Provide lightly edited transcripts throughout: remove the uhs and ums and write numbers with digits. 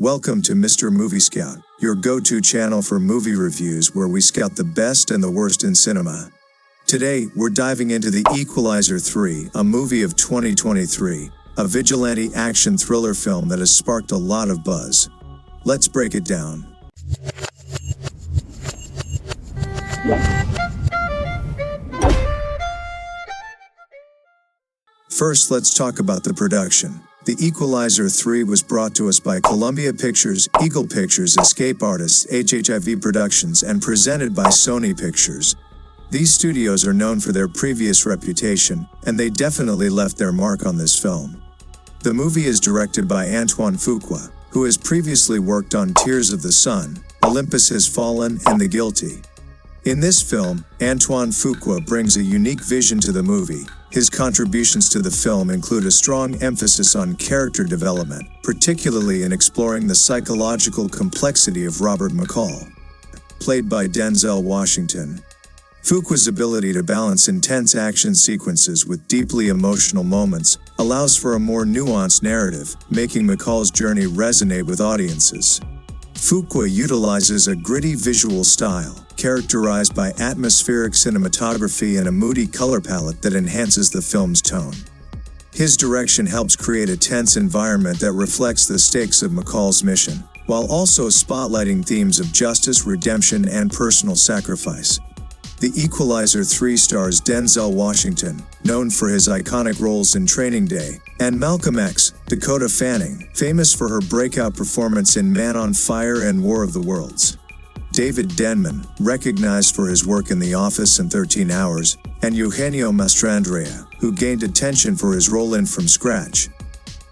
Welcome to Mr. Movie Scout, your go-to channel for movie reviews where we scout the best and the worst in cinema. Today, we're diving into The Equalizer 3, a movie of 2023, a vigilante action thriller film that has sparked a lot of buzz. Let's break it down. First, let's talk about the production. The Equalizer 3 was brought to us by Columbia Pictures, Eagle Pictures, Escape Artists, HHIV Productions, and presented by Sony Pictures. These studios are known for their previous reputation, and they definitely left their mark on this film. The movie is directed by Antoine Fuqua, who has previously worked on Tears of the Sun, Olympus Has Fallen, and The Guilty. In this film, Antoine Fuqua brings a unique vision to the movie. His contributions to the film include a strong emphasis on character development, particularly in exploring the psychological complexity of Robert McCall, played by Denzel Washington. Fuqua's ability to balance intense action sequences with deeply emotional moments allows for a more nuanced narrative, making McCall's journey resonate with audiences. Fuqua utilizes a gritty visual style, characterized by atmospheric cinematography and a moody color palette that enhances the film's tone. His direction helps create a tense environment that reflects the stakes of McCall's mission, while also spotlighting themes of justice, redemption, and personal sacrifice. The Equalizer 3 stars Denzel Washington, known for his iconic roles in Training Day, and Malcolm X, Dakota Fanning, famous for her breakout performance in Man on Fire and War of the Worlds. David Denman, recognized for his work in The Office and 13 Hours, and Eugenio Mastrandrea, who gained attention for his role in From Scratch.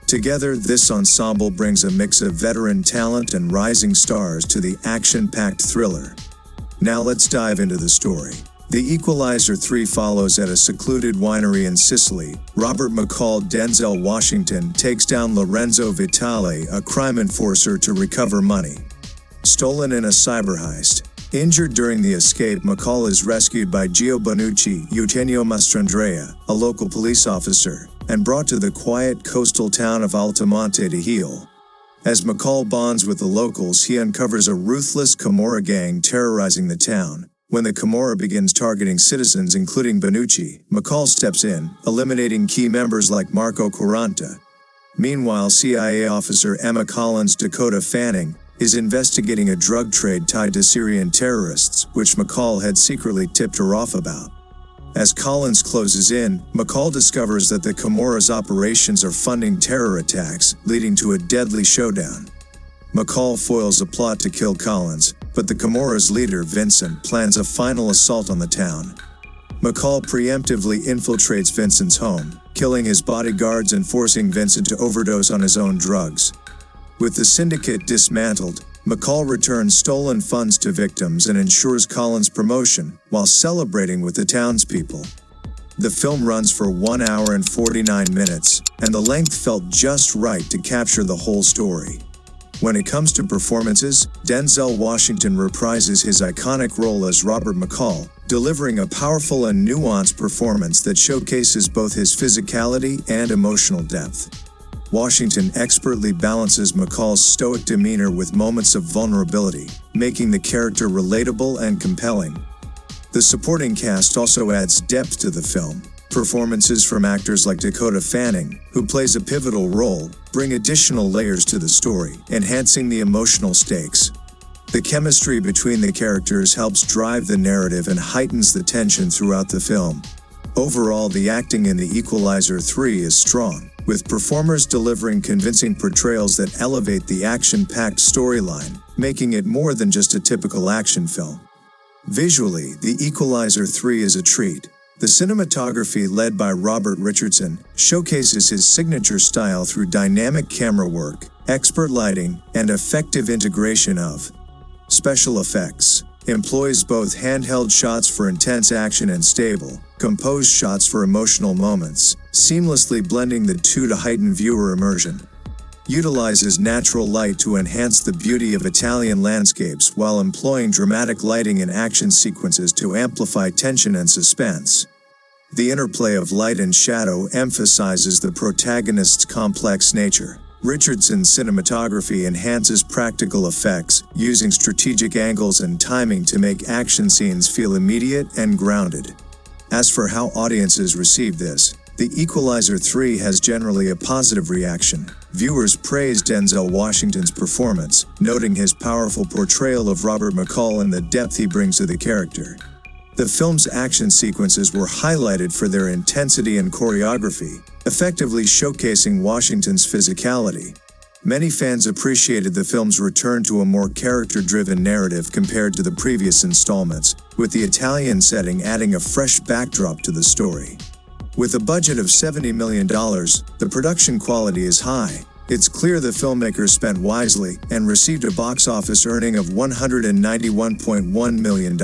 Together, this ensemble brings a mix of veteran talent and rising stars to the action-packed thriller. Now let's dive into the story. The Equalizer 3 follows at a secluded winery in Sicily. Robert McCall Denzel Washington takes down Lorenzo Vitale, a crime enforcer, to recover money stolen in a cyber heist. Injured during the escape, McCall is rescued by Gio Bonucci, Eugenio Mastrandrea, a local police officer, and brought to the quiet coastal town of Altamonte to heal. As McCall bonds with the locals, he uncovers a ruthless Camorra gang terrorizing the town. When the Camorra begins targeting citizens, including Bonucci, McCall steps in, eliminating key members like Marco Quaranta. Meanwhile, CIA officer Emma Collins' Dakota Fanning is investigating a drug trade tied to Syrian terrorists, which McCall had secretly tipped her off about. As Collins closes in, McCall discovers that the Camorra's operations are funding terror attacks, leading to a deadly showdown. McCall foils a plot to kill Collins, but the Camorra's leader, Vincent, plans a final assault on the town. McCall preemptively infiltrates Vincent's home, killing his bodyguards and forcing Vincent to overdose on his own drugs. With the syndicate dismantled, McCall returns stolen funds to victims and ensures Collins' promotion, while celebrating with the townspeople. The film runs for 1 hour and 49 minutes, and the length felt just right to capture the whole story. When it comes to performances, Denzel Washington reprises his iconic role as Robert McCall, delivering a powerful and nuanced performance that showcases both his physicality and emotional depth. Washington expertly balances McCall's stoic demeanor with moments of vulnerability, making the character relatable and compelling. The supporting cast also adds depth to the film. Performances from actors like Dakota Fanning, who plays a pivotal role, bring additional layers to the story, enhancing the emotional stakes. The chemistry between the characters helps drive the narrative and heightens the tension throughout the film. Overall, the acting in The Equalizer 3 is strong, with performers delivering convincing portrayals that elevate the action-packed storyline, making it more than just a typical action film. Visually, The Equalizer 3 is a treat. The cinematography, led by Robert Richardson, showcases his signature style through dynamic camera work, expert lighting, and effective integration of special effects. Employs both handheld shots for intense action and stable, composed shots for emotional moments, seamlessly blending the two to heighten viewer immersion. Utilizes natural light to enhance the beauty of Italian landscapes while employing dramatic lighting in action sequences to amplify tension and suspense. The interplay of light and shadow emphasizes the protagonist's complex nature, Richardson's cinematography enhances practical effects, using strategic angles and timing to make action scenes feel immediate and grounded. As for how audiences receive this, The Equalizer 3 has generally a positive reaction. Viewers praise Denzel Washington's performance, noting his powerful portrayal of Robert McCall and the depth he brings to the character. The film's action sequences were highlighted for their intensity and choreography, effectively showcasing Washington's physicality. Many fans appreciated the film's return to a more character-driven narrative compared to the previous installments, with the Italian setting adding a fresh backdrop to the story. With a budget of $70 million, the production quality is high. It's clear the filmmakers spent wisely and received a box office earning of $191.1 million.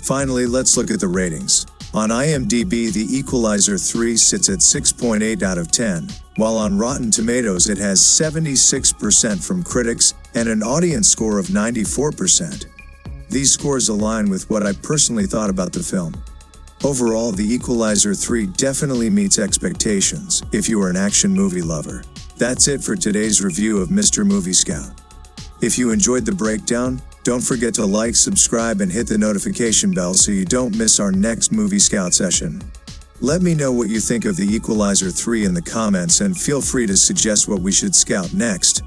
Finally, let's look at the ratings. On IMDb, The Equalizer 3 sits at 6.8 out of 10, while on Rotten Tomatoes it has 76% from critics and an audience score of 94%. These scores align with what I personally thought about the film. Overall, The Equalizer 3 definitely meets expectations if you are an action movie lover. That's it for today's review of Mr. Movie Scout. If you enjoyed the breakdown, don't forget to like, subscribe, and hit the notification bell so you don't miss our next Movie Scout session. Let me know what you think of The Equalizer 3 in the comments, and feel free to suggest what we should scout next.